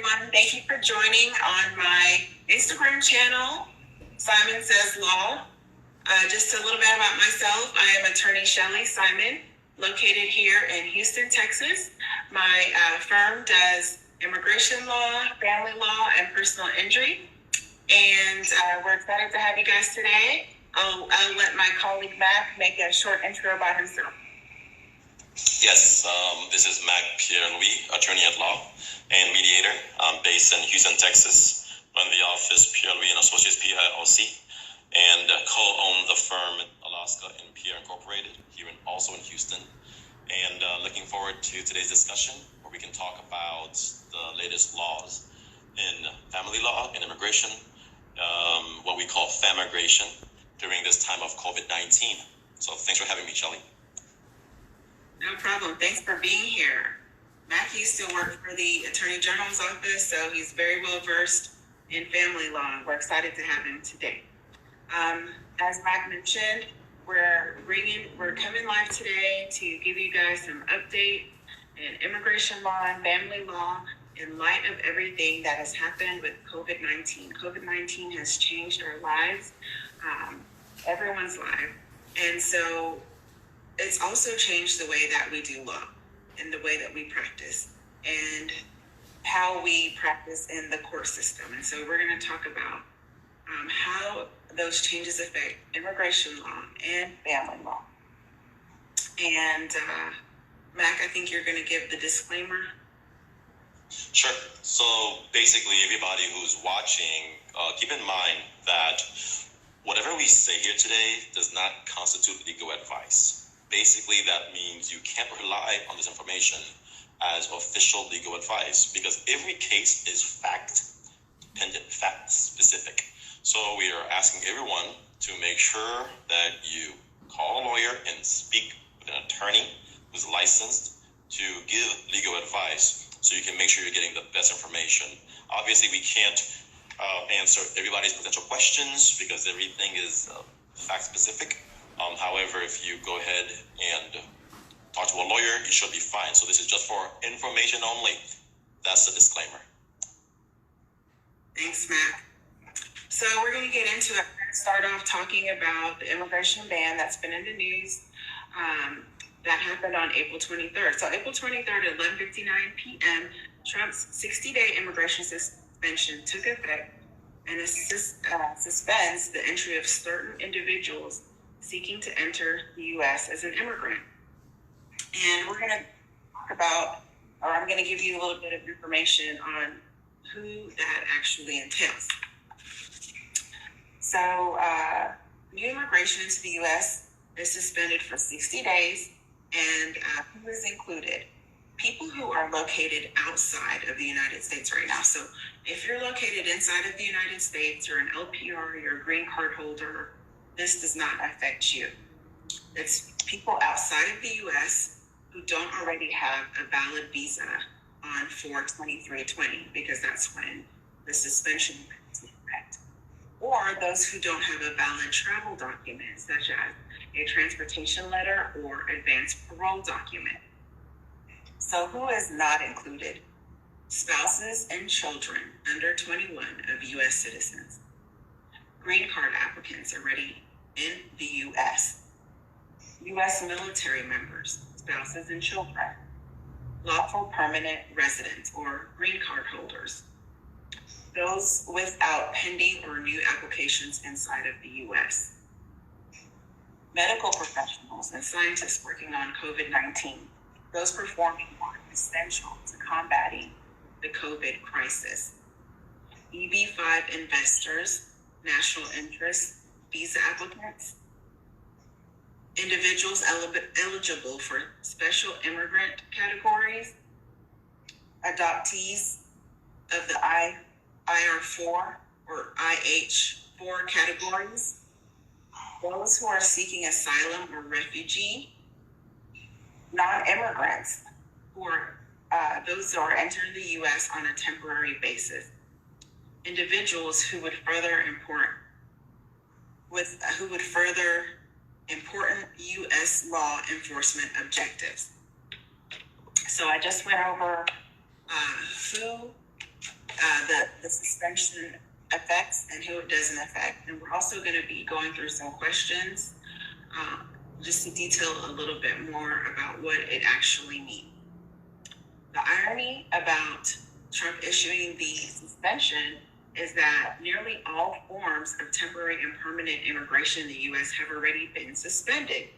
everyone. Thank you for joining on my Instagram channel, Simon Says Law. Just a little bit about myself. I am attorney Shelley Simon, located here in Houston, Texas. My firm does immigration law, family law, and personal injury. And we're excited to have you guys today. I'll let my colleague Mac make a short intro about himself. Yes, this is Mac Pierre-Louis, attorney at law and mediator. I'm based in Houston, Texas, run the office Pierre-Louis and Associates PLLC, and co-own the firm Alaska and Pierre Incorporated here also in Houston. And looking forward to today's discussion where we can talk about the latest laws in family law and immigration, what we call FAMIGRATION during this time of COVID-19. So thanks for having me, Shelley. No problem. Thanks for being here. Mac used to work for the Attorney General's office, so he's very well versed in family law. We're excited to have him today. As Mac mentioned, we're coming live today to give you guys some update in immigration law and family law in light of everything that has happened with COVID-19. COVID-19 has changed our lives, everyone's life, and so it's also changed the way that we do law and the way that we practice and how we practice in the court system. And so we're going to talk about how those changes affect immigration law and family law. And Mac, I think you're going to give the disclaimer. Sure. So basically, everybody who's watching, keep in mind that whatever we say here today does not constitute legal advice. Basically, that means you can't rely on this information as official legal advice because every case is fact-dependent, fact-specific. So we are asking everyone to make sure that you call a lawyer and speak with an attorney who's licensed to give legal advice so you can make sure you're getting the best information. Obviously, we can't answer everybody's potential questions because everything is fact-specific. However, if you go ahead and talk to a lawyer, you should be fine. So this is just for information only. That's the disclaimer. Thanks, Mac. So we're going to get into it. We're going to start off talking about the immigration ban that's been in the news that happened on April 23rd. So April 23rd at 11:59 p.m., Trump's 60-day immigration suspension took effect and suspends the entry of certain individuals seeking to enter the U.S. as an immigrant. And we're going to talk about, or I'm going to give you a little bit of information on who that actually entails. So, new immigration into the U.S. is suspended for 60 days, and who is included? People who are located outside of the United States right now. So, if you're located inside of the United States, you're an LPR, you're a green card holder, this does not affect you. It's people outside of the U.S. who don't already have a valid visa on 4/23/20, because that's when the suspension is in effect. Or those who don't have a valid travel document, such as a transportation letter or advance parole document. So who is not included? Spouses and children under 21 of U.S. citizens. Green card applicants already in the U.S. U.S. military members, spouses and children. Lawful permanent residents or green card holders. Those without pending or new applications inside of the U.S. Medical professionals and scientists working on COVID-19. Those performing work essential to combating the COVID crisis. EB-5 investors, national interest, visa applicants, individuals eligible for special immigrant categories, adoptees of the IR4 or IH4 categories, those who are seeking asylum or refugee, non-immigrants who are those who are entering the U.S. on a temporary basis, individuals who would further important U.S. law enforcement objectives. So I just went over who suspension affects and who it doesn't affect. And we're also going to be going through some questions just to detail a little bit more about what it actually means. The irony about Trump issuing the suspension is that nearly all forms of temporary and permanent immigration in the U.S. have already been suspended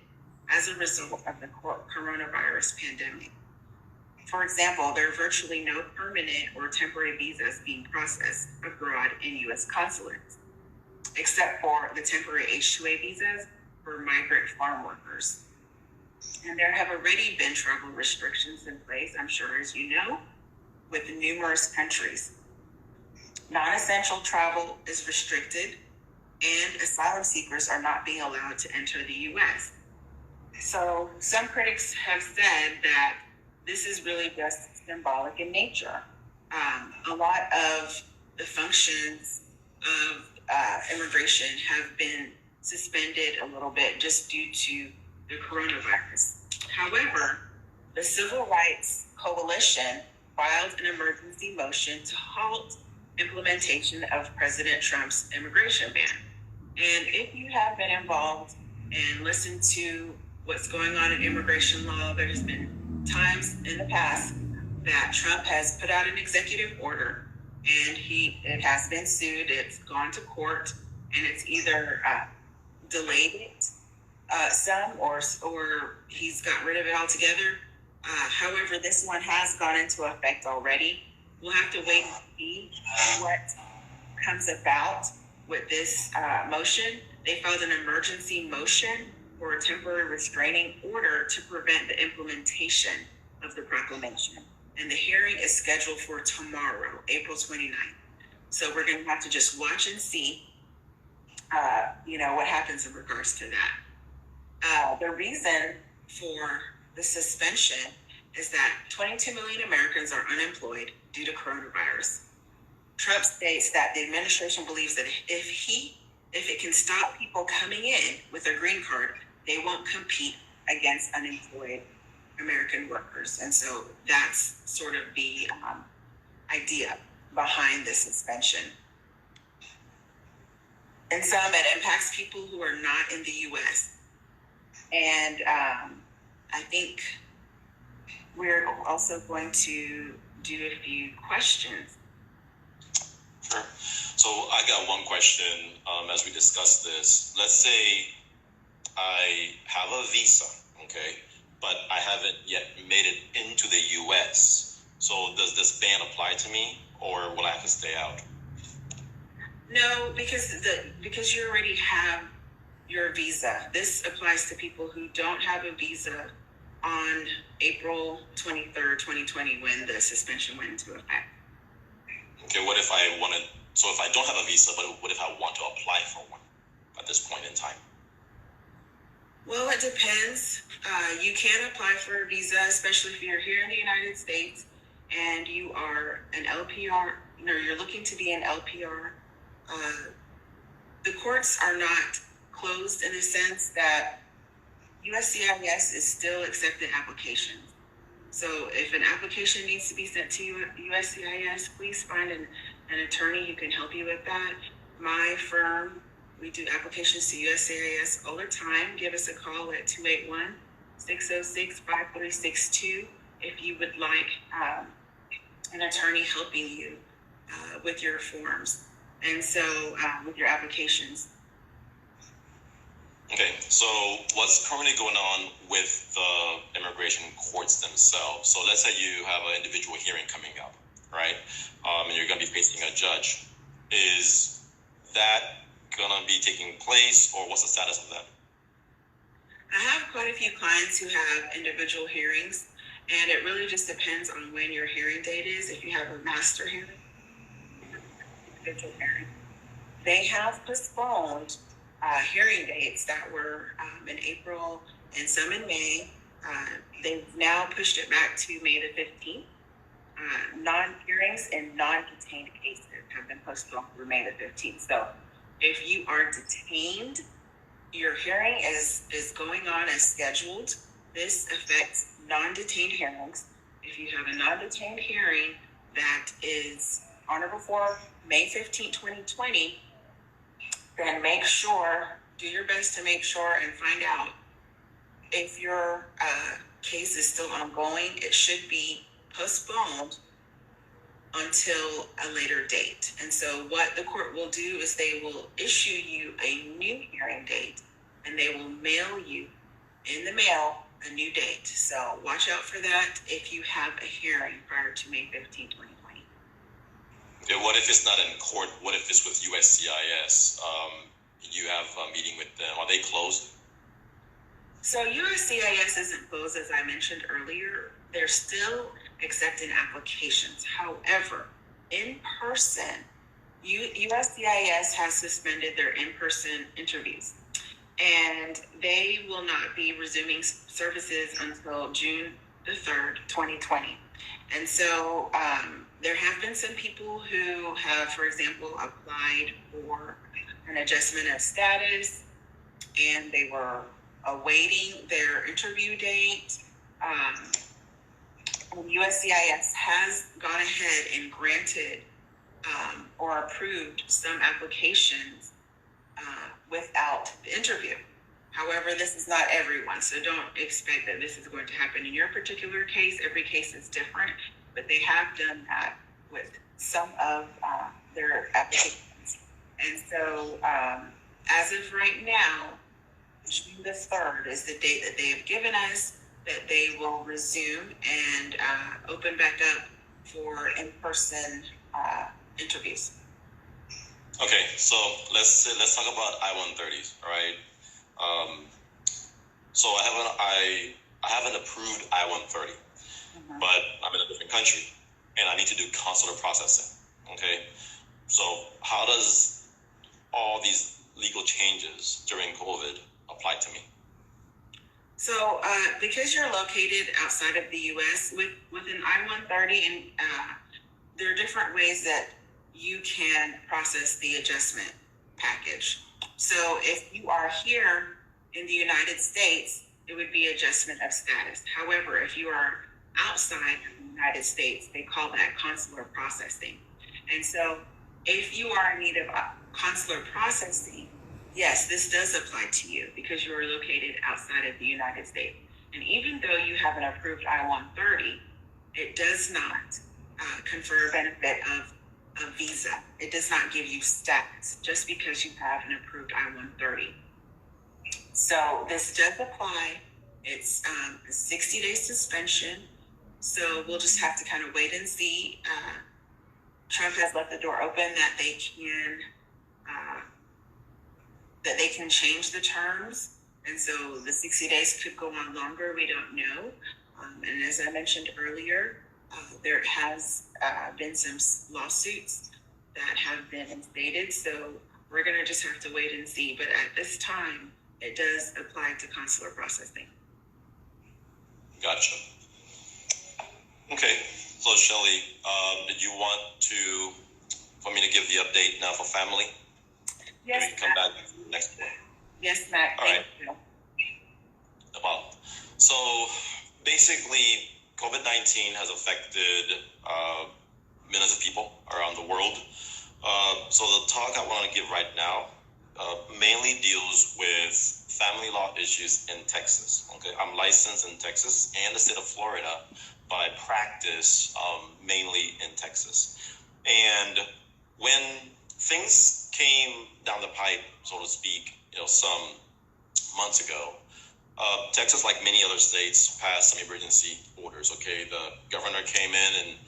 as a result of the coronavirus pandemic. For example, there are virtually no permanent or temporary visas being processed abroad in U.S. consulates, except for the temporary H-2A visas for migrant farm workers. And there have already been travel restrictions in place, I'm sure as you know, with numerous countries. Non-essential travel is restricted, and asylum seekers are not being allowed to enter the U.S. So some critics have said that this is really just symbolic in nature. A lot of the functions of immigration have been suspended a little bit just due to the coronavirus. However, the Civil Rights Coalition filed an emergency motion to halt implementation of President Trump's immigration ban. And if you have been involved and listened to what's going on in immigration law, there's been times in the past that Trump has put out an executive order and it has been sued, it's gone to court, and it's either delayed it some or he's got rid of it altogether. However, this one has gone into effect already. We'll have to wait and see what comes about with this motion. They filed an emergency motion for a temporary restraining order to prevent the implementation of the proclamation. And the hearing is scheduled for tomorrow, April 29th. So we're going to have to just watch and see, what happens in regards to that. The reason for the suspension is that 22 million Americans are unemployed due to coronavirus. Trump states that the administration believes that if it can stop people coming in with a green card, they won't compete against unemployed American workers. And so that's sort of the idea behind the suspension. In some, it impacts people who are not in the U.S. And I think we're also going to do a few questions. Sure. So I got one question as we discuss this. Let's say I have a visa, okay, but I haven't yet made it into the U.S. So does this ban apply to me, or will I have to stay out? No, because you already have your visa. This applies to people who don't have a visa on April 23rd, 2020, when the suspension went into effect. Okay, what if I don't have a visa, but what if I want to apply for one at this point in time? Well, it depends. You can apply for a visa, especially if you're here in the United States and you are an LPR, you're looking to be an LPR. The courts are not closed in the sense that USCIS is still accepting applications. So if an application needs to be sent to USCIS, please find an attorney who can help you with that. My firm, we do applications to USCIS all the time. Give us a call at 281-606-5362 if you would like an attorney helping you with your forms. And so with your applications. Okay, so what's currently going on with the immigration courts themselves? So let's say you have an individual hearing coming up, right? And you're going to be facing a judge. Is that going to be taking place, or what's the status of that? I have quite a few clients who have individual hearings, and it really just depends on when your hearing date is. If you have a master hearing, individual hearing, they have postponed hearing dates that were in April and some in May. They've now pushed it back to May the 15th. Non-hearings and non-detained cases have been postponed through May the 15th. So if you are detained, your hearing is going on as scheduled. This affects non-detained hearings. If you have a non-detained hearing that is on or before May 15, 2020, then do your best to make sure and find out if your case is still ongoing. It should be postponed until a later date. And so what the court will do is they will issue you a new hearing date, and they will mail you in the mail a new date. So watch out for that if you have a hearing prior to May 15, 2020. Yeah, what if it's not in court? What if it's with USCIS? You have a meeting with them. Are they closed? So USCIS isn't closed, as I mentioned earlier. They're still accepting applications. However, in person, USCIS has suspended their in-person interviews, and they will not be resuming services until June the 3rd, 2020. And so there have been some people who have, for example, applied for an adjustment of status, and they were awaiting their interview date. USCIS has gone ahead and granted or approved some applications without the interview. However, this is not everyone, so don't expect that this is going to happen in your particular case. Every case is different, but they have done that with some of their applications. And so as of right now, June the 3rd is the date that they have given us that they will resume and open back up for in-person interviews. Okay, so let's talk about I-130s, all right? So I have an approved I-130, but I'm in a different country, and I need to do consular processing. Okay, so how does all these legal changes during COVID apply to me? So because you're located outside of the U.S. with an I-130, and there are different ways that you can process the adjustment package. So if you are here in the United States, it would be adjustment of status. However, if you are outside of the United States, they call that consular processing. And so if you are in need of consular processing, yes, this does apply to you because you are located outside of the United States. And even though you have an approved I-130, it does not confer a benefit of a visa. It does not give you status just because you have an approved I-130. So this does apply. It's a 60-day suspension. So we'll just have to kind of wait and see. Trump has left the door open that they can change the terms. And so the 60 days could go on longer. We don't know. And as I mentioned earlier, there has been some lawsuits that have been instated. So we're going to just have to wait and see. But at this time, it does apply to consular processing. Gotcha. Okay. So, Shelley, did you want for me to give the update now for family? Yes, we can come back next one. Yes, Matt. All right. You. No problem. So, basically, COVID-19 has affected millions of people around the world. So the talk I want to give right now mainly deals with family law issues in Texas. Okay, I'm licensed in Texas and the state of Florida, but I practice mainly in Texas. And when things came down the pipe, so to speak, some months ago, Texas, like many other states, passed some emergency orders. Okay, the governor came in and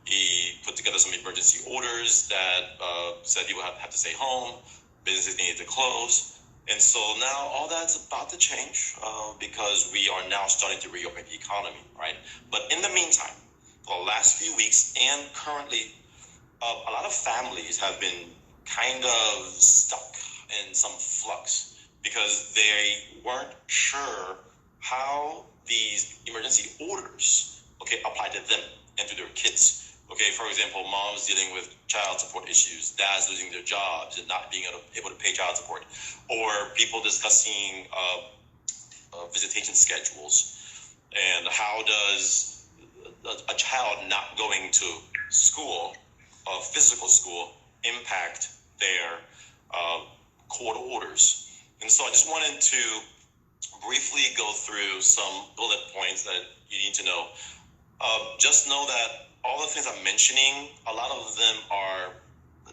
he put together some emergency orders that said he would have to stay home, businesses needed to close. And so now all that's about to change because we are now starting to reopen the economy, right? But in the meantime, for the last few weeks and currently, a lot of families have been kind of stuck in some flux because they weren't sure how these emergency orders, apply to them and to their kids. Okay, for example, moms dealing with child support issues, dads losing their jobs and not being able to pay child support, or people discussing visitation schedules and how does a child not going to school of physical school impact their court orders. And so I just wanted to briefly go through some bullet points that you need to know. Just know that all the things I'm mentioning, a lot of them are,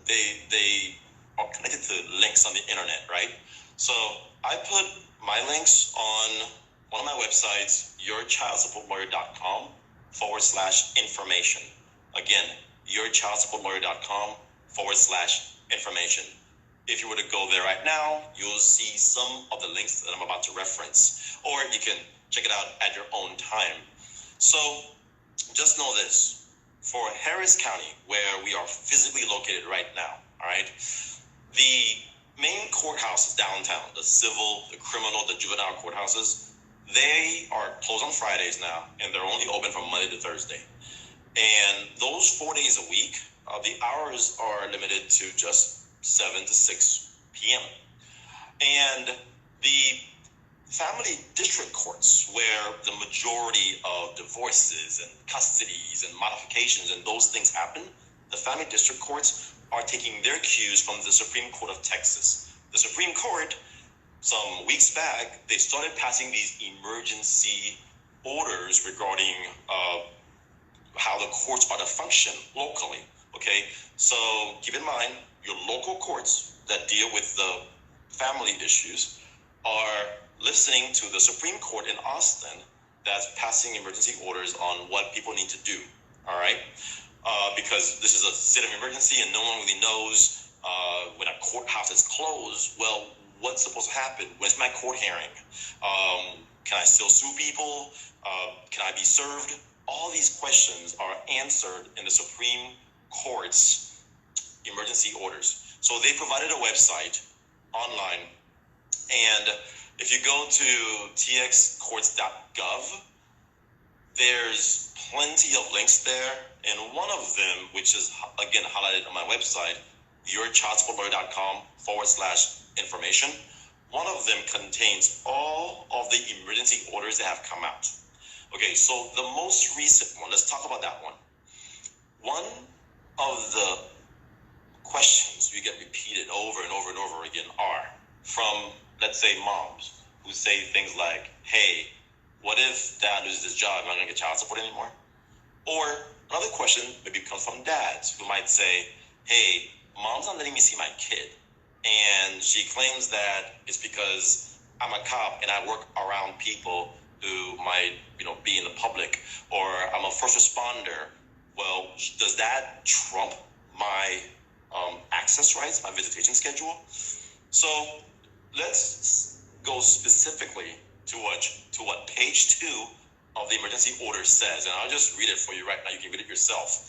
they are connected to links on the internet, right? So I put my links on one of my websites, yourchildsupportlawyer.com/information. Again, yourchildsupportlawyer.com/information. If you were to go there right now, you'll see some of the links that I'm about to reference, or you can check it out at your own time. So just know this, for Harris County, where we are physically located right now, all right, the main courthouses downtown, the civil, the criminal, the juvenile courthouses, they are closed on Fridays now, and they're only open from Monday to Thursday. And those 4 days a week, the hours are limited to just 7 to 6 p.m. And the family district courts, where the majority of divorces and custodies and modifications and those things happen, the family district courts are taking their cues from the Supreme Court of Texas. The Supreme Court, some weeks back, they started passing these emergency orders regarding how the courts are to function locally. Okay, so keep in mind, your local courts that deal with the family issues are listening to the Supreme Court in Austin that's passing emergency orders on what people need to do, all right? Because this is a state of emergency and no one really knows when a courthouse is closed, well, what's supposed to happen? When's my court hearing? Can I still sue people? Can I be served? All these questions are answered in the Supreme Court's emergency orders. So they provided a website online, and if you go to txcourts.gov, there's plenty of links there, and one of them, which is again highlighted on my website, yourchildsupportlawyer.com/information, one of them contains all of the emergency orders that have come out. Okay, so the most recent one, let's talk about that one. One of the questions we get repeated over and over and over again are from, let's say, moms who say things like, hey, what if dad loses his job? Am I going to get child support anymore? Or another question maybe comes from dads who might say, hey, mom's not letting me see my kid, and she claims that it's because I'm a cop and I work around people who might, be in the public, or I'm a first responder. Well, does that trump my access rights, my visitation schedule? So let's go specifically to what page 2 of the emergency order says, and I'll just read it for you right now. You can read it yourself.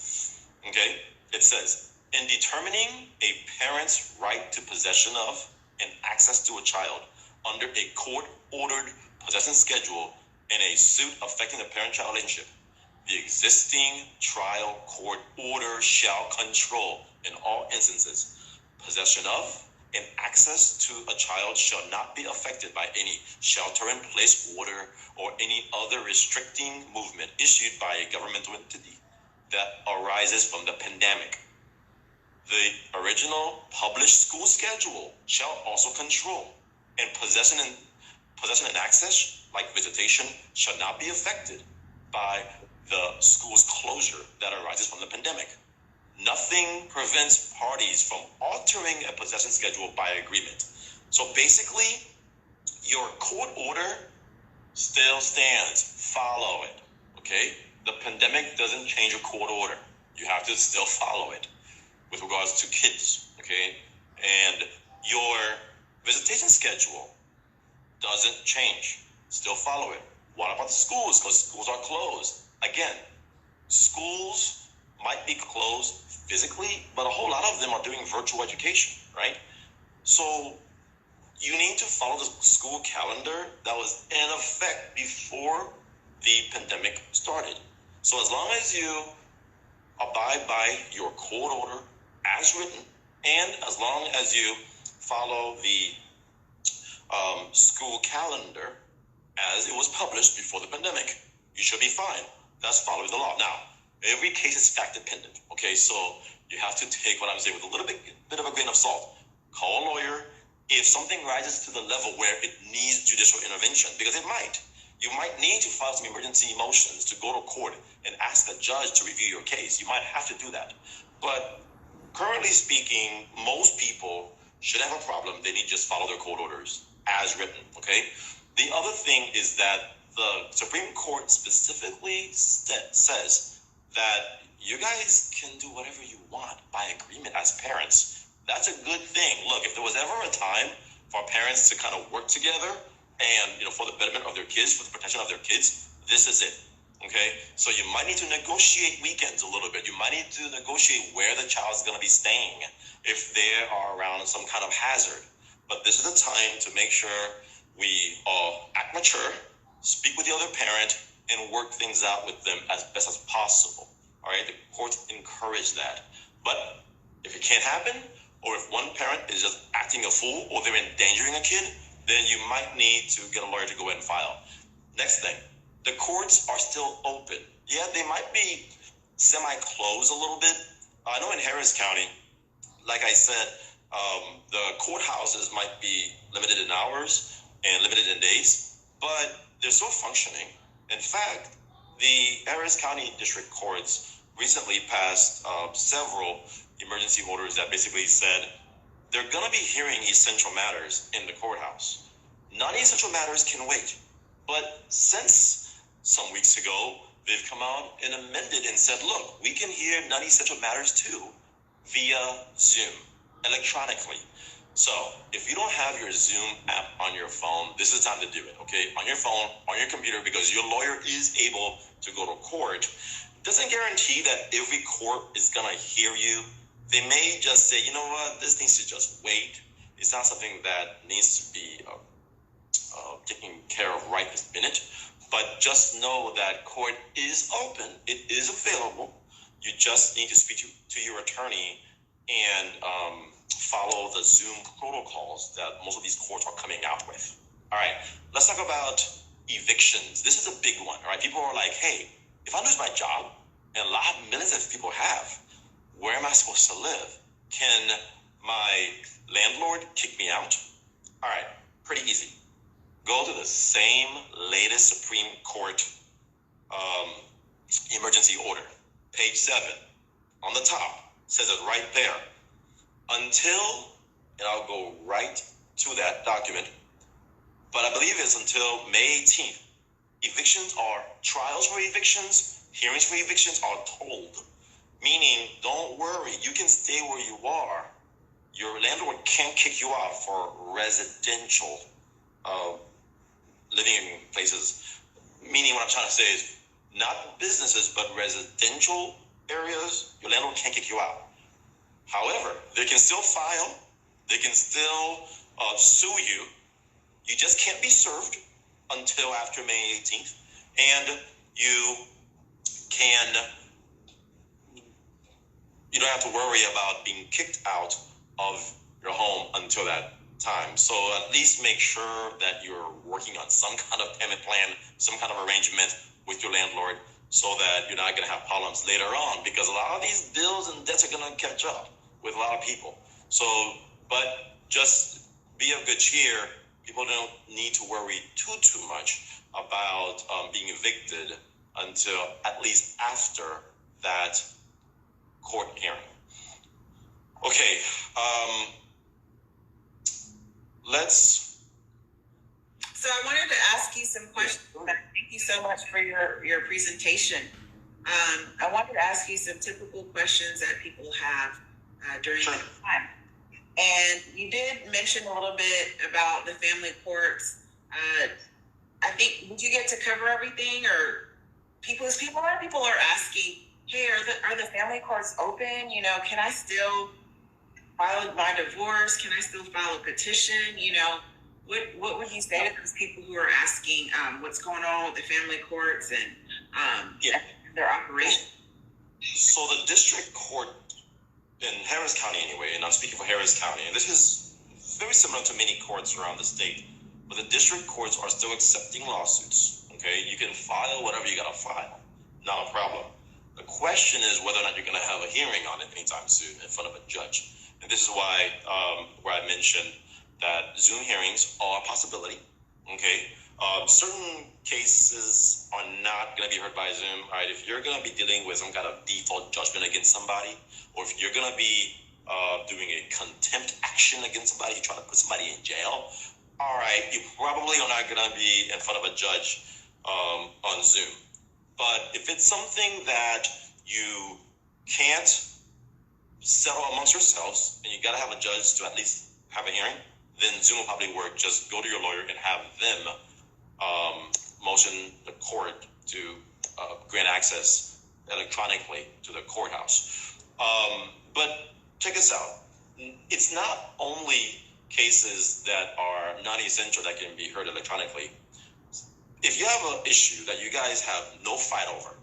Okay, it says, in determining a parent's right to possession of and access to a child under a court-ordered possession schedule in a suit affecting the parent-child relationship, the existing trial court order shall control in all instances. Possession of and access to a child shall not be affected by any shelter-in-place order or any other restricting movement issued by a governmental entity that arises from the pandemic. The original published school schedule shall also control, and possession and access, like visitation, shall not be affected by the school's closure that arises from the pandemic. Nothing prevents parties from altering a possession schedule by agreement. So basically, your court order still stands. Follow it, okay? The pandemic doesn't change your court order. You have to still follow it with regards to kids, okay? And your visitation schedule doesn't change. Still follow it. What about the schools? Because schools are closed. Again, schools might be closed physically, but a whole lot of them are doing virtual education, right? So you need to follow the school calendar that was in effect before the pandemic started. So as long as you abide by your court order as written, and as long as you follow the school calendar as it was published before the pandemic, you should be fine. That's following the law. Now, every case is fact dependent. Okay, so you have to take what I'm saying with a little bit of a grain of salt. Call a lawyer if something rises to the level where it needs judicial intervention, because it might. You might need to file some emergency motions to go to court and ask the judge to review your case. You might have to do that. But currently speaking, most people should have a problem. They need to just follow their court orders as written, okay? The other thing is that the Supreme Court specifically says that you guys can do whatever you want by agreement as parents. That's a good thing. Look, if there was ever a time for parents to kind of work together and, for the betterment of their kids, for the protection of their kids, this is it. Okay, so you might need to negotiate weekends a little bit. You might need to negotiate where the child is going to be staying if they are around some kind of hazard. But this is the time to make sure we act mature, speak with the other parent, and work things out with them as best as possible. All right, the courts encourage that. But if it can't happen, or if one parent is just acting a fool, or they're endangering a kid, then you might need to get a lawyer to go ahead and file. Next thing. The courts are still open. Yeah, they might be semi-closed a little bit. I know in Harris County, like I said, the courthouses might be limited in hours and limited in days, but they're still functioning. In fact, the Harris County District Courts recently passed several emergency orders that basically said they're going to be hearing essential matters in the courthouse. Non-essential matters can wait. But since some weeks ago, they've come out and amended and said, look, we can hear non-essential matters too via Zoom, electronically. So if you don't have your Zoom app on your phone, this is time to do it, okay? On your phone, on your computer, because your lawyer is able to go to court. Doesn't guarantee that every court is going to hear you. They may just say, you know what, this needs to just wait. It's not something that needs to be taken care of right this minute. But just know that court is open. It is available. You just need to speak to your attorney and follow the Zoom protocols that most of these courts are coming out with. All right, let's talk about evictions. This is a big one, all right? People are like, hey, if I lose my job, and millions of people have, where am I supposed to live? Can my landlord kick me out? All right, pretty easy. Go to the same latest Supreme Court emergency order, page 7, on the top, says it right there. Until, and I'll go right to that document, but I believe it's until May 18th. Trials for evictions, hearings for evictions are told. Meaning, don't worry, you can stay where you are. Your landlord can't kick you out for residential living in places. Meaning, what I'm trying to say is, not businesses, but residential areas, your landlord can't kick you out. However, they can still file, they can still sue you. You just can't be served until after May 18th. And you don't have to worry about being kicked out of your home until that time. So at least make sure that you're working on some kind of payment plan, some kind of arrangement with your landlord so that you're not going to have problems later on, because a lot of these bills and debts are going to catch up with a lot of people. So, but just be of good cheer. People don't need to worry too much about being evicted until at least after that court hearing. Okay, So I wanted to ask you some questions. Thank you so much for your presentation. I wanted to ask you some typical questions that people have during the time. And you did mention a little bit about the family courts. I think, did you get to cover everything? Or a lot of people are asking, hey, are the family courts open? You know, can I still file my divorce? Can I still file a petition? You know, what would you say to those people who are asking what's going on with the family courts and their operation? So the district court in Harris County anyway, and I'm speaking for Harris County, and this is very similar to many courts around the state, but the district courts are still accepting lawsuits, okay? You can file whatever you gotta file, not a problem. The question is whether or not you're going to have a hearing on it anytime soon in front of a judge. And this is why where I mentioned that Zoom hearings are a possibility. Okay, certain cases are not going to be heard by Zoom. All right, if you're going to be dealing with some kind of default judgment against somebody, or if you're going to be doing a contempt action against somebody, you're trying to put somebody in jail, all right, you probably are not going to be in front of a judge on Zoom. But if it's something that you can't settle amongst yourselves and you got to have a judge to at least have a hearing, then Zoom will probably work. Just go to your lawyer and have them motion the court to grant access electronically to the courthouse. But check this out. It's not only cases that are non-essential that can be heard electronically. If you have an issue that you guys have no fight over,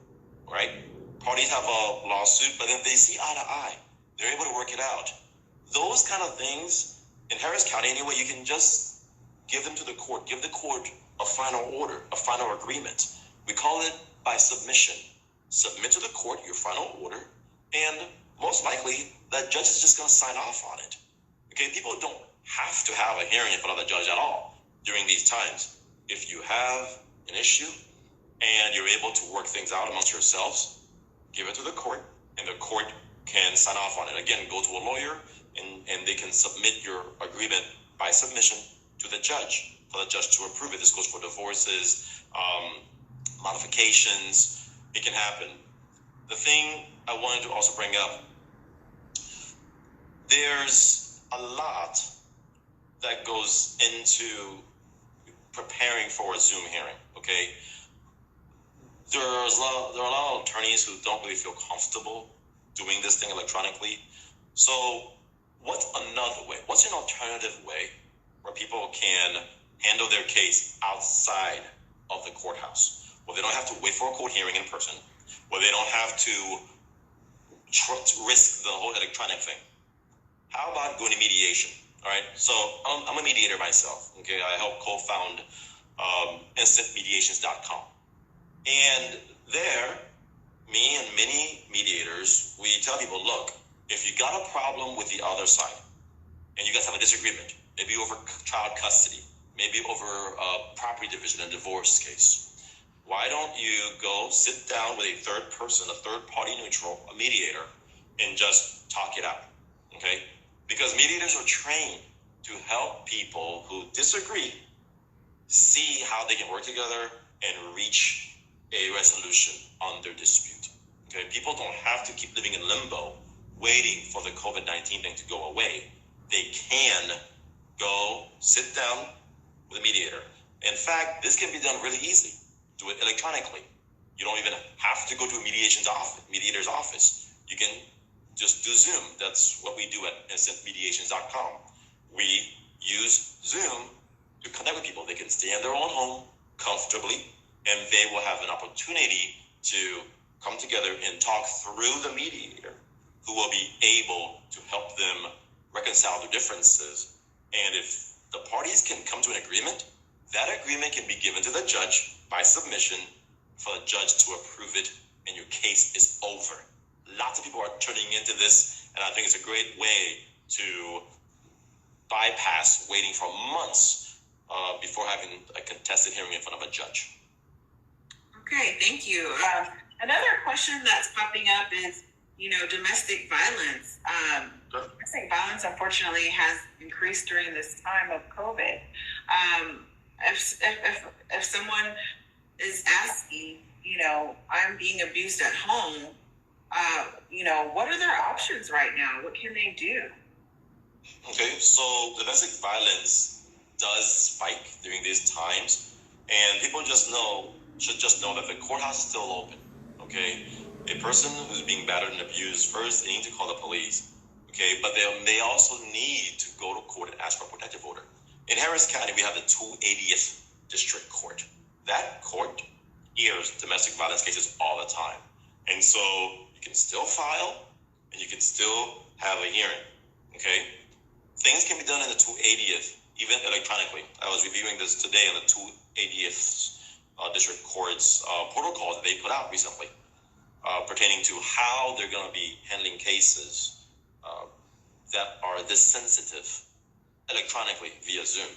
right? Parties have a lawsuit, but then they see eye to eye. They're able to work it out. Those kind of things, in Harris County anyway, you can just give them to the court. Give the court a final order, a final agreement. We call it by submission. Submit to the court your final order, and most likely that judge is just going to sign off on it. Okay, people don't have to have a hearing in front of the judge at all during these times. If you have an issue and you're able to work things out amongst yourselves, give it to the court, and the court can sign off on it. Again, go to a lawyer, and they can submit your agreement by submission to the judge for the judge to approve it. This goes for divorces, modifications. It can happen. The thing I wanted to also bring up, there's a lot that goes into preparing for a Zoom hearing, okay? There are a lot of attorneys who don't really feel comfortable doing this thing electronically. So what's another way? What's an alternative way where people can handle their case outside of the courthouse, where they don't have to wait for a court hearing in person, where they don't have to risk the whole electronic thing? How about going to mediation? All right, so I'm a mediator myself. Okay, I help co-found instantmediations.com. And there, me and many mediators, we tell people, look, if you got a problem with the other side and you guys have a disagreement, maybe over child custody, maybe over property division, a divorce case, why don't you go sit down with a third person, a third party neutral, a mediator, and just talk it out, okay? Because mediators are trained to help people who disagree see how they can work together and reach a resolution on their dispute. Okay, people don't have to keep living in limbo, waiting for the COVID-19 thing to go away. They can go sit down with a mediator. In fact, this can be done really easy. Do it electronically. You don't even have to go to a mediator's office. You can just do Zoom. That's what we do at instantmediations.com. We use Zoom to connect with people. They can stay in their own home comfortably, and they will have an opportunity to come together and talk through the mediator, who will be able to help them reconcile their differences. And if the parties can come to an agreement, that agreement can be given to the judge by submission for the judge to approve it, and your case is over. Lots of people are turning into this, and I think it's a great way to bypass waiting for months before having a contested hearing in front of a judge. Okay, thank you. Another question that's popping up is, domestic violence. Domestic violence, unfortunately, has increased during this time of COVID. If someone is asking, I'm being abused at home, what are their options right now? What can they do? Okay, so domestic violence does spike during these times, and people should just know that the courthouse is still open. Okay, a person who's being battered and abused, first they need to call the police. Okay, but they also need to go to court and ask for a protective order. In Harris County, we have the 280th District Court. That court hears domestic violence cases all the time, and so you can still file and you can still have a hearing. Okay, things can be done in the 280th, even electronically. I was reviewing this today in the 280th District Court's protocol that they put out recently. pertaining to how they're going to be handling cases that are this sensitive electronically via Zoom.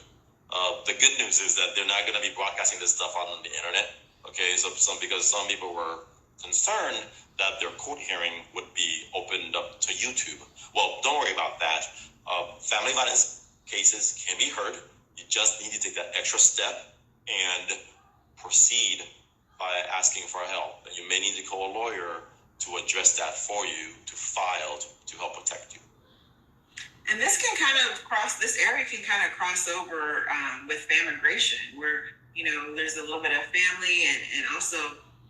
The good news is that they're not going to be broadcasting this stuff on the internet. Okay, so because some people were concerned that their court hearing would be opened up to YouTube. Well, don't worry about that. Family violence cases can be heard. You just need to take that extra step and proceed by asking for help. And you may need to call a lawyer to address that for you, to file, to help protect you. And this can kind of this area can kind of cross over with FAMIGRATION, where, you know, there's a little bit of family and also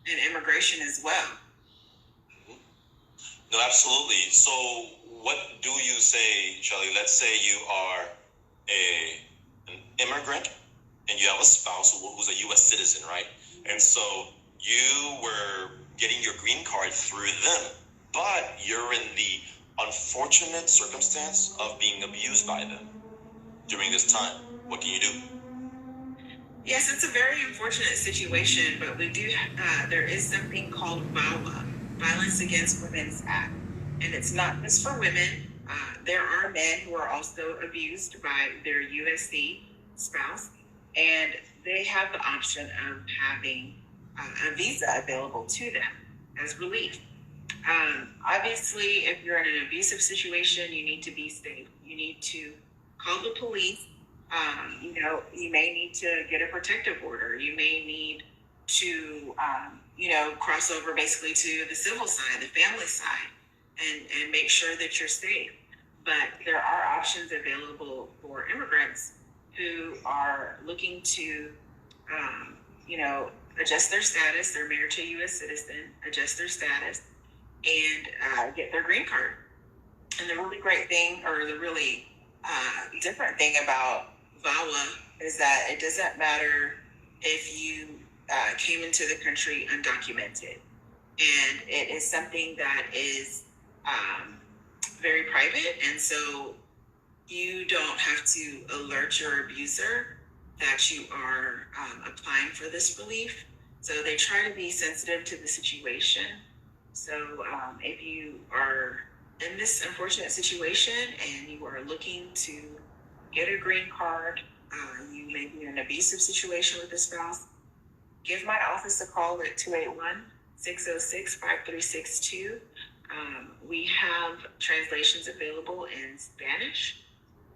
an immigration as well. No, absolutely. So what do you say, Shelly? Let's say you are an immigrant and you have a spouse who's a U.S. citizen, right? And so you were getting your green card through them, but you're in the unfortunate circumstance of being abused by them during this time. What can you do? Yes, it's a very unfortunate situation, but we do. There is something called VAWA, Violence Against Women's Act, and it's not just for women. There are men who are also abused by their USC spouse, and they have the option of having a visa available to them as relief. Obviously, if you're in an abusive situation, you need to be safe. You need to call the police. You know, you may need to get a protective order. You may need to, you know, cross over basically to the civil side, the family side, and make sure that you're safe. But there are options available for immigrants who are looking to, you know, adjust their status. They're married to a U.S. citizen, adjust their status, and get their green card. And the really great thing, or the really different thing about VAWA is that it doesn't matter if you came into the country undocumented. And it is something that is very private. And so you don't have to alert your abuser that you are applying for this relief. So they try to be sensitive to the situation. So if you are in this unfortunate situation and you are looking to get a green card, you may be in an abusive situation with a spouse, give my office a call at 281-606-5362. We have translations available in Spanish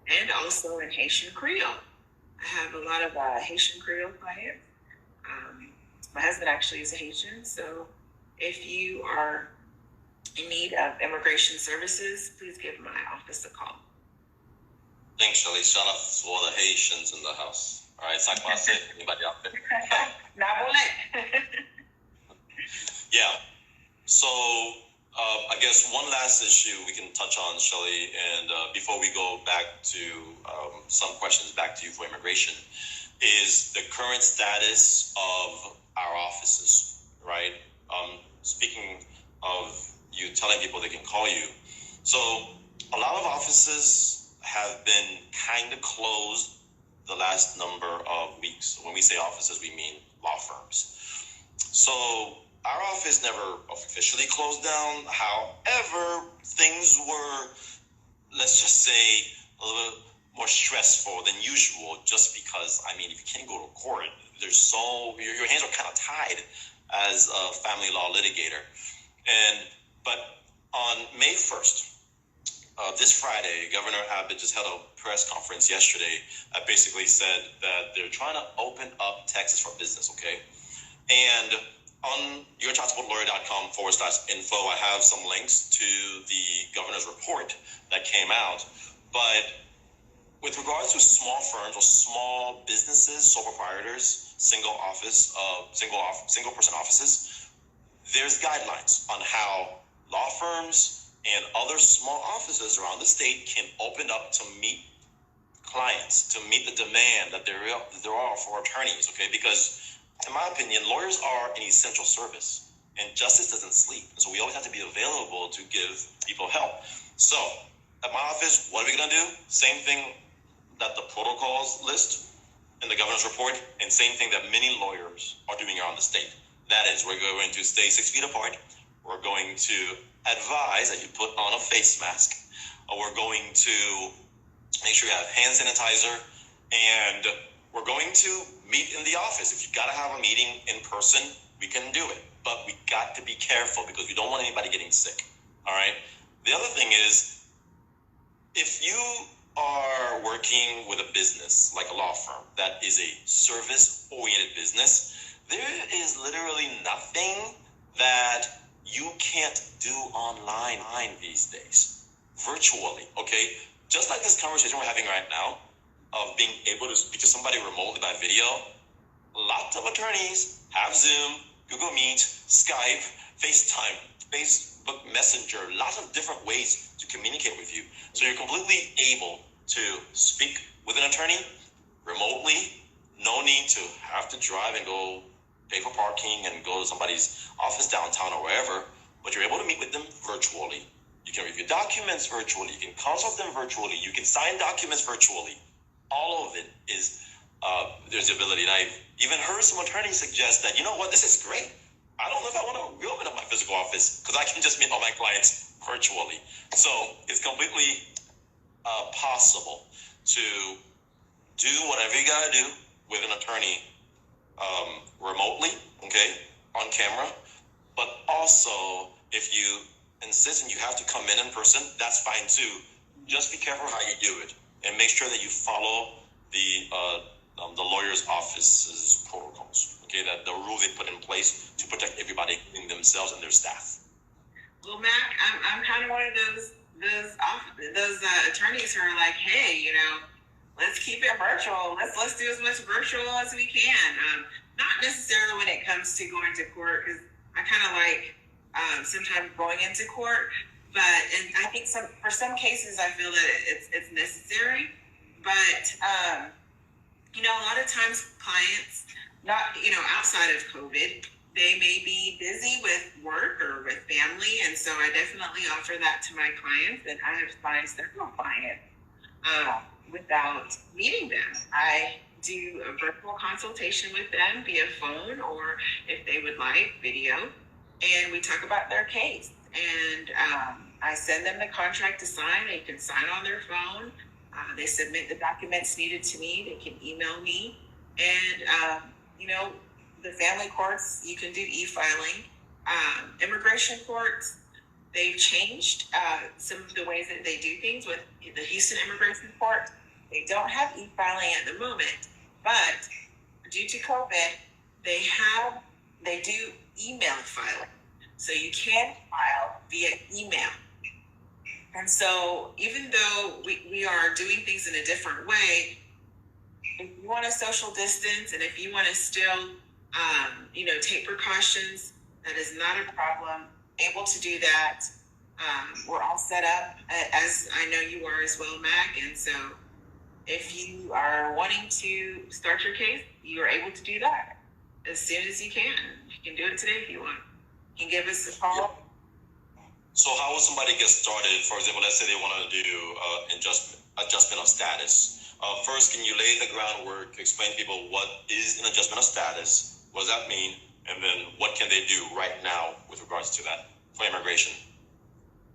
and also in Haitian Creole. I have a lot of Haitian Creole clients. My husband actually is a Haitian, so if you are in need of immigration services, please give my office a call. Thanks, Shelly. Shout out to all the Haitians in the house. All right, Sakmase, anybody out there? Yeah. So I guess one last issue we can touch on, Shelly, and before we go back to some questions back to you for immigration, is the current status of our offices, right? Speaking of you telling people they can call you. So a lot of offices have been kind of closed the last number of weeks. When we say offices, we mean law firms. So our office never officially closed down. However, things were, let's just say, a little more stressful than usual, just because, I mean, if you can't go to court, your hands are kind of tied as a family law litigator. But on May 1st, this Friday, Governor Abbott just held a press conference yesterday that basically said that they're trying to open up Texas for business, okay? And on yourchildsupport.lawyer.com/info, I have some links to the governor's report that came out. But with regards to small firms or small businesses, sole proprietors, single person offices, there's guidelines on how law firms and other small offices around the state can open up to meet clients, to meet the demand that there are for attorneys, okay? Because in my opinion, lawyers are an essential service, and justice doesn't sleep. So we always have to be available to give people help. So at my office, what are we gonna do? Same thing that the protocols list in the governor's report, and same thing that many lawyers are doing around the state. That is, we're going to stay 6 feet apart. We're going to advise that you put on a face mask. We're going to make sure you have hand sanitizer, and we're going to meet in the office. If you got to have a meeting in person, we can do it. But we got to be careful because we don't want anybody getting sick. All right? The other thing is, if you are working with a business like a law firm that is a service-oriented business, there is literally nothing that you can't do online these days, virtually, okay? Just like this conversation we're having right now of being able to speak to somebody remotely by video, lots of attorneys have Zoom, Google Meet, Skype, FaceTime, Facebook Messenger, lots of different ways to communicate with you. So you're completely able to speak with an attorney remotely. No need to have to drive and go pay for parking and go to somebody's office downtown or wherever, but you're able to meet with them virtually. You can review documents virtually. You can consult them virtually. You can sign documents virtually. All of it is, there's the ability. And I've even heard some attorneys suggest that, you know what, this is great. I don't know if I want to reopen up my physical office because I can just meet all my clients virtually. So it's completely possible to do whatever you got to do with an attorney remotely, okay, on camera. But also, if you insist and you have to come in person, that's fine too. Just be careful how you do it, and make sure that you follow the lawyer's office's protocols. Okay, that the rules they put in place to protect everybody, including themselves and their staff. Well, Mac, I'm kind of one of those attorneys who are like, hey, you know, let's keep it virtual. Let's do as much virtual as we can. Not necessarily when it comes to going to court, because I kind of like sometimes going into court, and I think for some cases I feel that it's necessary. But you know, a lot of times clients, not, you know, outside of COVID, they may be busy with work or with family, and so I definitely offer that to my clients, and I have signed several clients without meeting them. I do a virtual consultation with them via phone, or if they would like, video, and we talk about their case. And I send them the contract to sign. They can sign on their phone. They submit the documents needed to me. They can email me. And, you know, the family courts, you can do e-filing. Immigration courts, they've changed some of the ways that they do things. With the Houston Immigration Court, they don't have e-filing at the moment, but due to COVID, they do email filing. So you can file via email. And so even though we are doing things in a different way, if you want to social distance and if you want to still, you know, take precautions, that is not a problem. Able to do that. We're all set up, as I know you are as well, Mac. And so if you are wanting to start your case, you are able to do that as soon as you can. You can do it today if you want. You can give us a call. Yeah. So how will somebody get started? For example, let's say they want to do adjustment of status. First, can you lay the groundwork, explain to people what is an adjustment of status? What does that mean? And then what can they do right now with regards to that for immigration?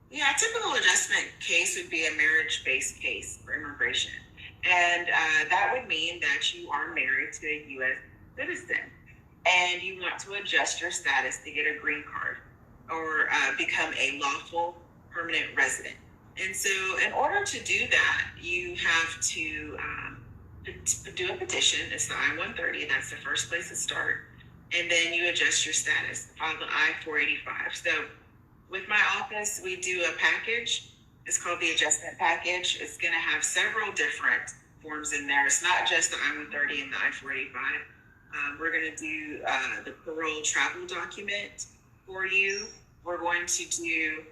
Yeah, a typical adjustment case would be a marriage-based case for immigration. And that would mean that you are married to a U.S. citizen and you want to adjust your status to get a green card or become a lawful permanent resident. And so in order to do that, you have to do a petition. It's the I-130. That's the first place to start. And then you adjust your status, file the I-485. So with my office, we do a package. It's called the adjustment package. It's going to have several different forms in there. It's not just the I-130 and the I-485. We're going to do the parole travel document for you. We're going to do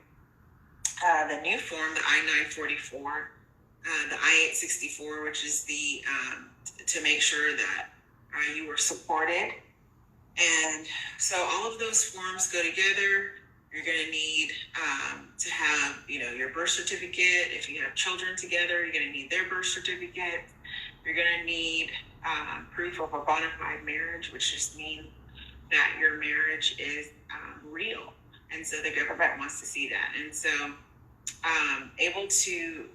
the new form, the I-944, the I-864, which is the to make sure that you are supported. And so all of those forms go together. You're going to need to have, you know, your birth certificate. If you have children together, you're going to need their birth certificate. You're going to need proof of a bona fide marriage, which just means that your marriage is real. And so the government wants to see that. And so able to,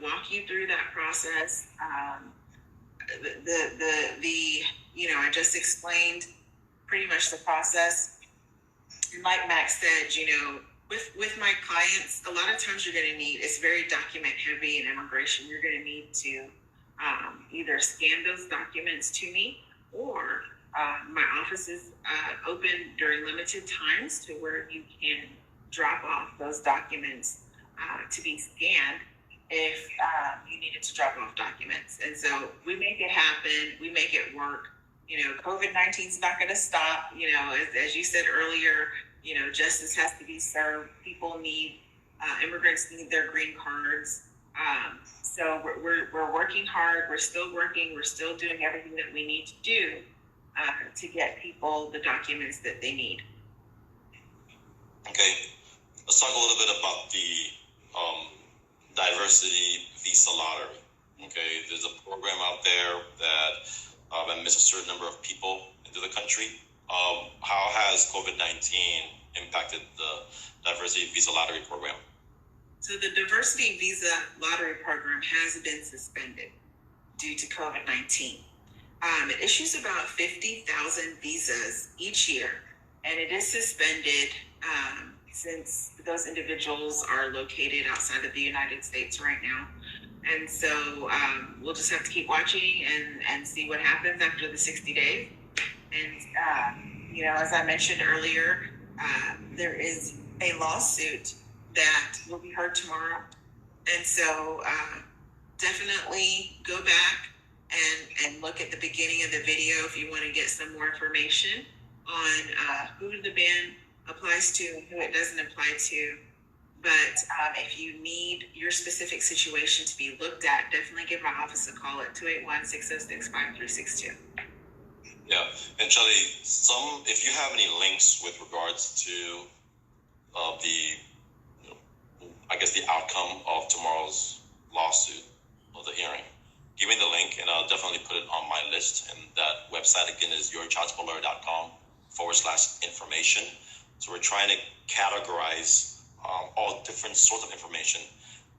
walk you through that process. I just explained pretty much the process. And like Max said, with my clients, a lot of times you're going to need, it's very document heavy in immigration. You're going to need to either scan those documents to me, or my office is open during limited times to where you can drop off those documents to be scanned if you needed to drop off documents. And so we make it happen. We make it work. COVID-19 is not going to stop. As you said earlier, justice has to be served. Immigrants need their green cards. So we're working hard. We're still working. We're still doing everything that we need to do to get people the documents that they need. Okay, let's talk a little bit about the diversity visa lottery. Okay, there's a program out there that admits a certain number of people into the country. How has COVID-19 impacted the diversity visa lottery program? So the diversity visa lottery program has been suspended due to COVID-19. It issues about 50,000 visas each year, and it is suspended since those individuals are located outside of the United States right now. And so we'll just have to keep watching and see what happens after the 60 days. And, as I mentioned earlier, there is a lawsuit that will be heard tomorrow. And so definitely go back and look at the beginning of the video if you want to get some more information on who the ban applies to and who it doesn't apply to. But if you need your specific situation to be looked at, definitely give my office a call at 281-606-5362. Yeah, and Shelly, if you have any links with regards to the outcome of tomorrow's lawsuit or the hearing, give me the link and I'll definitely put it on my list. And that website again is yourchildsupport.com/information. So we're trying to categorize all different sorts of information.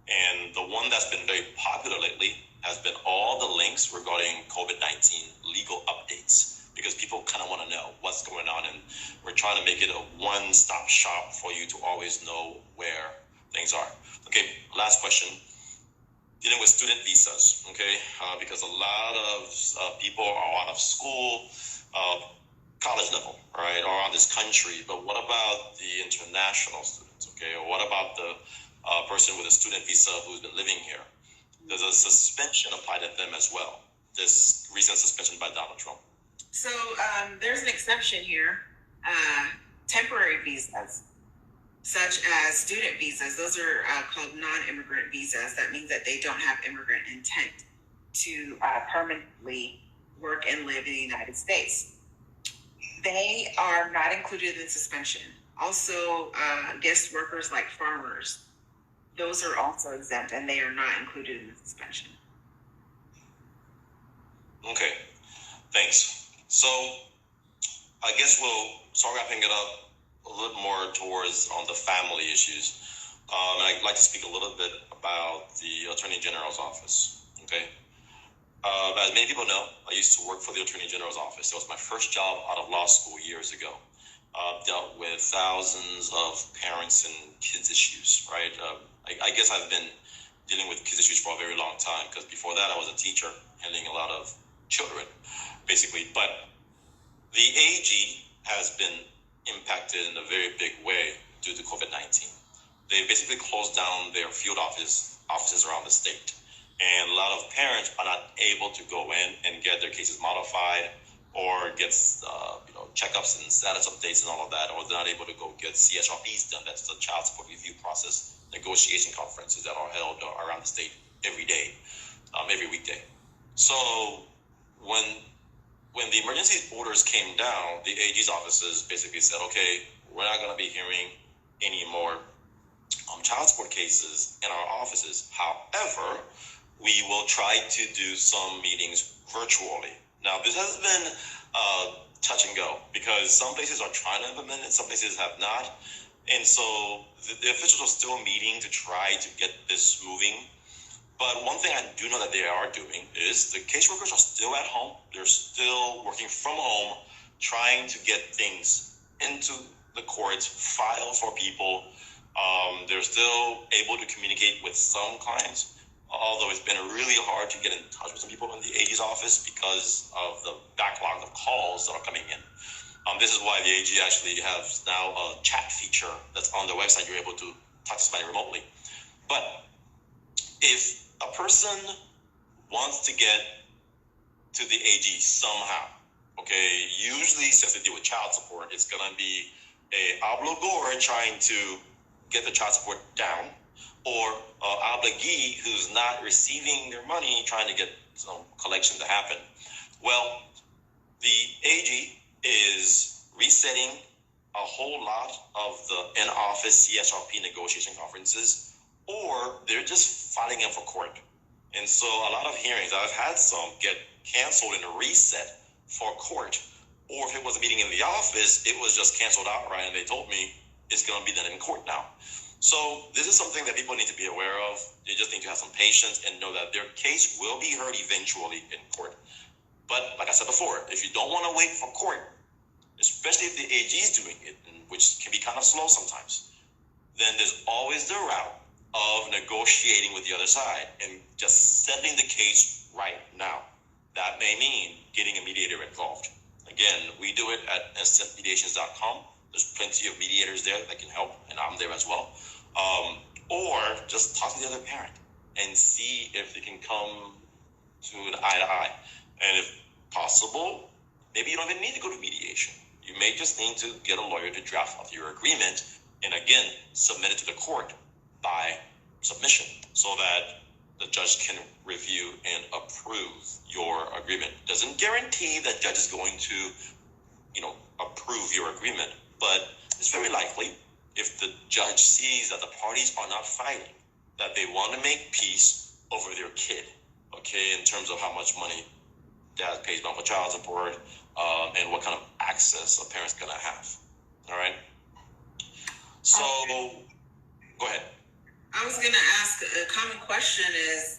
And the one that's been very popular lately has been all the links regarding COVID-19 legal updates, because people kind of want to know what's going on. And we're trying to make it a one-stop shop for you to always know where things are. Okay, last question. Dealing with student visas, okay? Because a lot of people are out of school, college level, right, or around this country. But what about the international students, okay? Or what about the person with a student visa who's been living here? Does a suspension apply to them as well? This recent suspension by Donald Trump. So there's an exception here. Temporary visas, such as student visas, those are called non-immigrant visas. That means that they don't have immigrant intent to permanently work and live in the United States. They are not included in suspension. Also, guest workers like farmers, those are also exempt, and they are not included in the suspension. Okay, thanks. So I guess we'll start wrapping it up a little more towards on the family issues. And I'd like to speak a little bit about the Attorney General's office, okay? As many people know, I used to work for the Attorney General's office. It was my first job out of law school years ago. Dealt with thousands of parents and kids issues, right? I guess I've been dealing with kids issues for a very long time, because before that I was a teacher handling a lot of children, basically. But the AG has been impacted in a very big way due to COVID-19. They basically closed down their field offices around the state. And a lot of parents are not able to go in and get their cases modified or get checkups and status updates and all of that, or they're not able to go get CHRPs done. That's the child support review process, negotiation conferences that are held around the state every day, every weekday. So when the emergency orders came down, the AG's offices basically said, okay, we're not going to be hearing any more child support cases in our offices. However, we will try to do some meetings virtually. Now, this has been touch and go, because some places are trying to implement it, some places have not. And so the officials are still meeting to try to get this moving. But one thing I do know that they are doing is the caseworkers are still at home. They're still working from home, trying to get things into the courts, file for people. They're still able to communicate with some clients, although it's been really hard to get in touch with some people in the AG's office because of the backlog of calls that are coming in. This is why the AG actually has now a chat feature that's on the website. You're able to talk to somebody remotely. But if a person wants to get to the AG somehow, okay, usually since they deal with child support, it's going to be a obligor trying to get the child support down, or obligee who's not receiving their money trying to get some collection to happen. Well, the AG is resetting a whole lot of the in-office CHRP negotiation conferences, or they're just filing in for court. And so a lot of hearings, I've had some get canceled and reset for court, or if it was a meeting in the office, it was just canceled outright and they told me it's going to be done in court now. So this is something that people need to be aware of. They just need to have some patience and know that their case will be heard eventually in court. But like I said before, if you don't want to wait for court, especially if the AG is doing it, which can be kind of slow sometimes, then there's always the route of negotiating with the other side and just settling the case right now. That may mean getting a mediator involved. Again, we do it at instantmediations.com. There's plenty of mediators there that can help, and I'm there as well. Or just talk to the other parent and see if they can come to an eye-to-eye. And if possible, maybe you don't even need to go to mediation. You may just need to get a lawyer to draft up your agreement and, again, submit it to the court by submission so that the judge can review and approve your agreement. Doesn't guarantee that judge is going to, approve your agreement, but it's very likely if the judge sees that the parties are not fighting, that they want to make peace over their kid, okay, in terms of how much money dad pays mom for child support, and what kind of access a parent's going to have, all right? So, go ahead. I was going to ask, a common question is,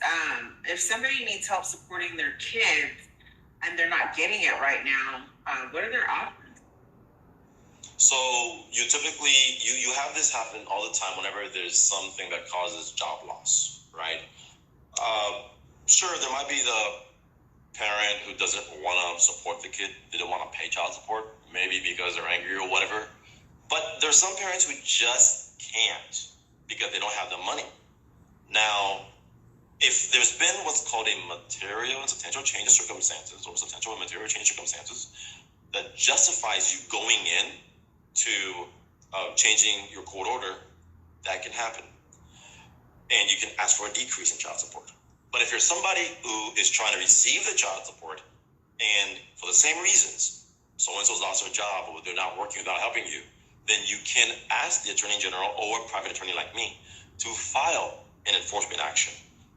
if somebody needs help supporting their kids and they're not getting it right now, what are their options? So you typically, you have this happen all the time whenever there's something that causes job loss, right? Sure, there might be the parent who doesn't want to support the kid, they don't want to pay child support, maybe because they're angry or whatever. But there's some parents who just can't because they don't have the money. Now, if there's been what's called a material and substantial change of circumstances, or substantial and material change of circumstances, that justifies you going in to changing your court order, that can happen. And you can ask for a decrease in child support. But if you're somebody who is trying to receive the child support, and for the same reasons, so-and-so's lost their job, or they're not working without helping you, then you can ask the Attorney General or a private attorney like me to file an enforcement action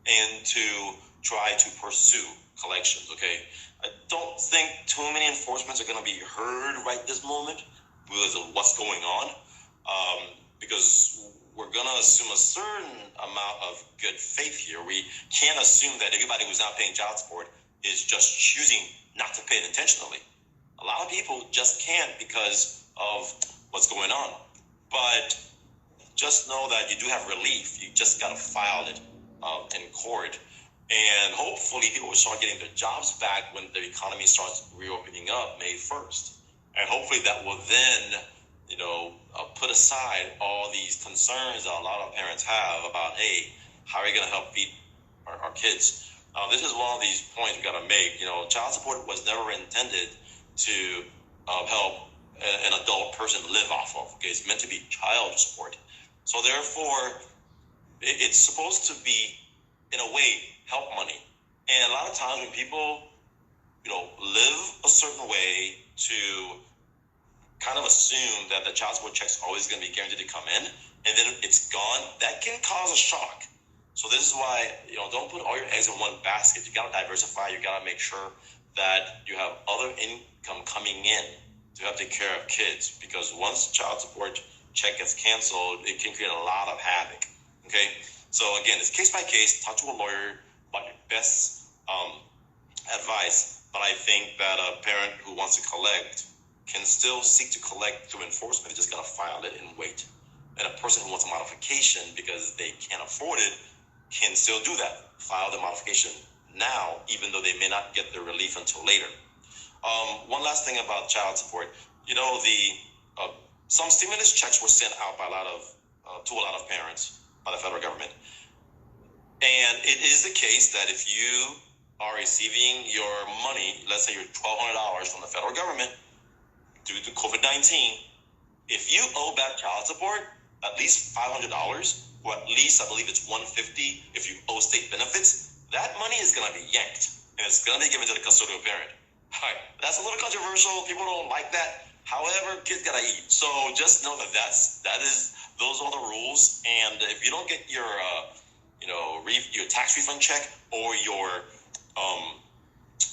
and to try to pursue collections, okay? I don't think too many enforcements are going to be heard right this moment because of what's going on, because we're going to assume a certain amount of good faith here. We can't assume that everybody who's not paying child support is just choosing not to pay it intentionally. A lot of people just can't because of what's going on. But just know that you do have relief. You just got to file it in court. And hopefully people will start getting their jobs back when the economy starts reopening up May 1st. And hopefully that will then, put aside all these concerns that a lot of parents have about, hey, how are you going to help feed our kids? This is one of these points we got to make. Child support was never intended to help an adult person live off of. Okay, it's meant to be child support. So therefore, it's supposed to be, in a way, help money. And a lot of times when people, live a certain way to kind of assume that the child support check's always going to be guaranteed to come in, and then it's gone, that can cause a shock. So this is why, don't put all your eggs in one basket. You got to diversify. You got to make sure that you have other income coming in to help take care of kids. Because once child support check gets canceled, it can create a lot of havoc. Okay, so again, it's case by case. Talk to a lawyer about your best advice. But I think that a parent who wants to collect can still seek to collect through enforcement. They just gotta file it and wait. And a person who wants a modification because they can't afford it can still do that. File the modification now, even though they may not get the relief until later. One last thing about child support. You know, some stimulus checks were sent out by to a lot of parents by the federal government. And it is the case that if you are receiving your money, let's say you're $1,200 from the federal government due to COVID-19, if you owe back child support, at least $500, or at least I believe it's $150 if you owe state benefits, that money is going to be yanked and it's going to be given to the custodial parent. All right, that's a little controversial. People don't like that. However, kids gotta eat. So just know that those are the rules. And if you don't get your your tax refund check or your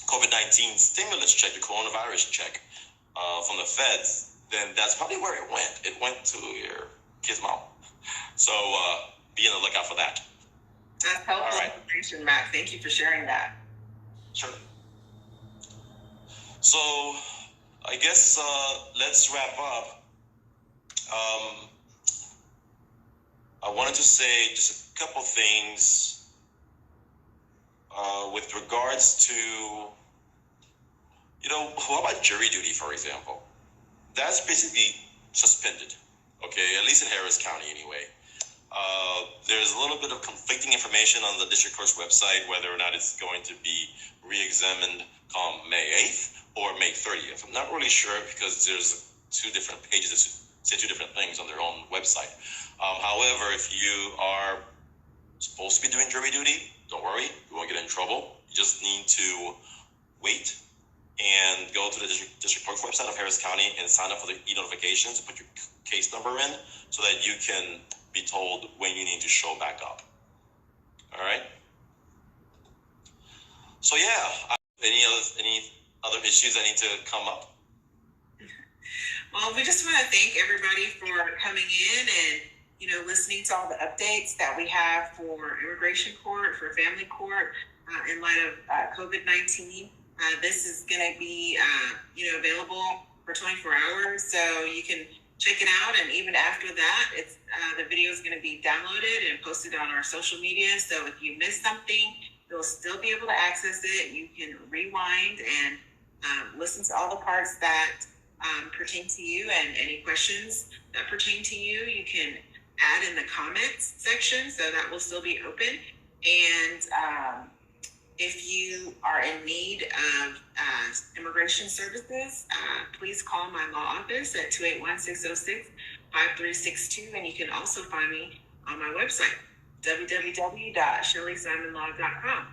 COVID-19 stimulus check, your coronavirus check from the feds, then that's probably where it went. It went to your kid's mom. So be on the lookout for that. That's helpful information, Matt. Thank you for sharing that. Sure. So I guess let's wrap up. I wanted to say just a couple things with regards to, what about jury duty, for example? That's basically suspended, okay, at least in Harris County anyway. There's a little bit of conflicting information on the district court's website whether or not it's going to be re-examined come May 8th or May 30th. I'm not really sure because there's two different pages that say two different things on their own website. However, if you are supposed to be doing jury duty, don't worry, you won't get in trouble. You just need to wait and go to the district court website of Harris County and sign up for the e-notifications, put your case number in so that you can be told when you need to show back up. All right. So yeah, any other issues that need to come up? Well, we just want to thank everybody for coming in and listening to all the updates that we have for immigration court, for family court, in light of COVID-19. This is going to be available for 24 hours, so you can check it out. And even after that, it's the video is going to be downloaded and posted on our social media. So if you missed something, you'll still be able to access it. You can rewind and listen to all the parts that pertain to you, and any questions that pertain to you, you can add in the comments section, so that will still be open. And if you are in need of immigration services, please call my law office at 281-606-5362, and you can also find me on my website, www.shelleysimonlaw.com.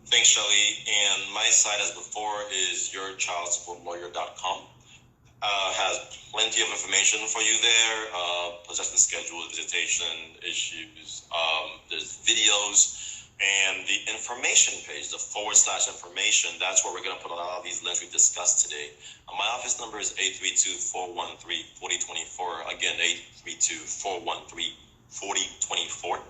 Thanks, Shelley. And my site, as before, is yourchildsupportlawyer.com. Has plenty of information for you there. Possession schedule, visitation issues. There's videos. And the information page, the /information, that's where we're going to put a lot of these links we discussed today. My office number is 832-413-4024. Again, 832-413-4024.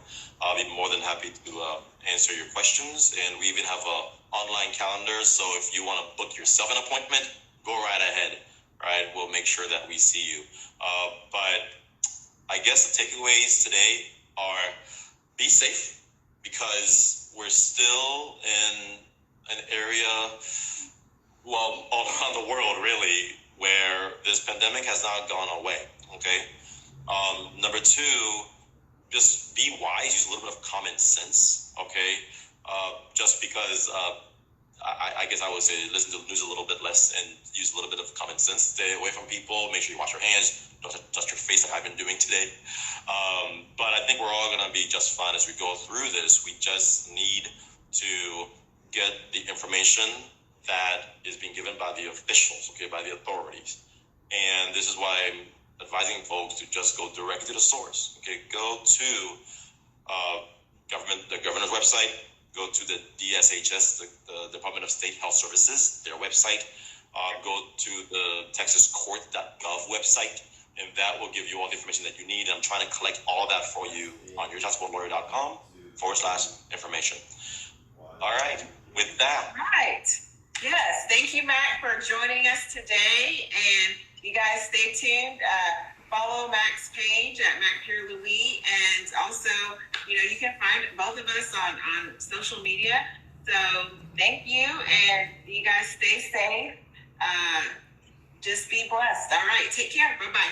I'll be more than happy to answer your questions. And we even have an online calendar. So if you want to book yourself an appointment, go right ahead. Right? We'll make sure that we see you. But I guess the takeaways today are be safe, because we're still in an area, well, all around the world, really, where this pandemic has not gone away, okay? Number two, just be wise, use a little bit of common sense, okay? Just because, I guess I would say listen to the news a little bit less and use a little bit of common sense. Stay away from people, make sure you wash your hands, don't touch your face like I've been doing today. But I think we're all going to be just fine as we go through this. We just need to get the information that is being given by the officials, okay, by the authorities. And this is why I'm advising folks to just go directly to the source, okay? Go to the governor's website, go to the DSHS, the Department of State Health Services, their website, go to the texascourt.gov website, and that will give you all the information that you need. And I'm trying to collect all that for you on yourchildsupport.lawyer.com/information. All right, with that. All right. Yes, thank you, Mac, for joining us today. And you guys stay tuned. Follow Mac's page at Mac Pure Louis. And also, you can find both of us on social media. So thank you. And you guys stay safe. Just be blessed. All right. Take care. Bye-bye.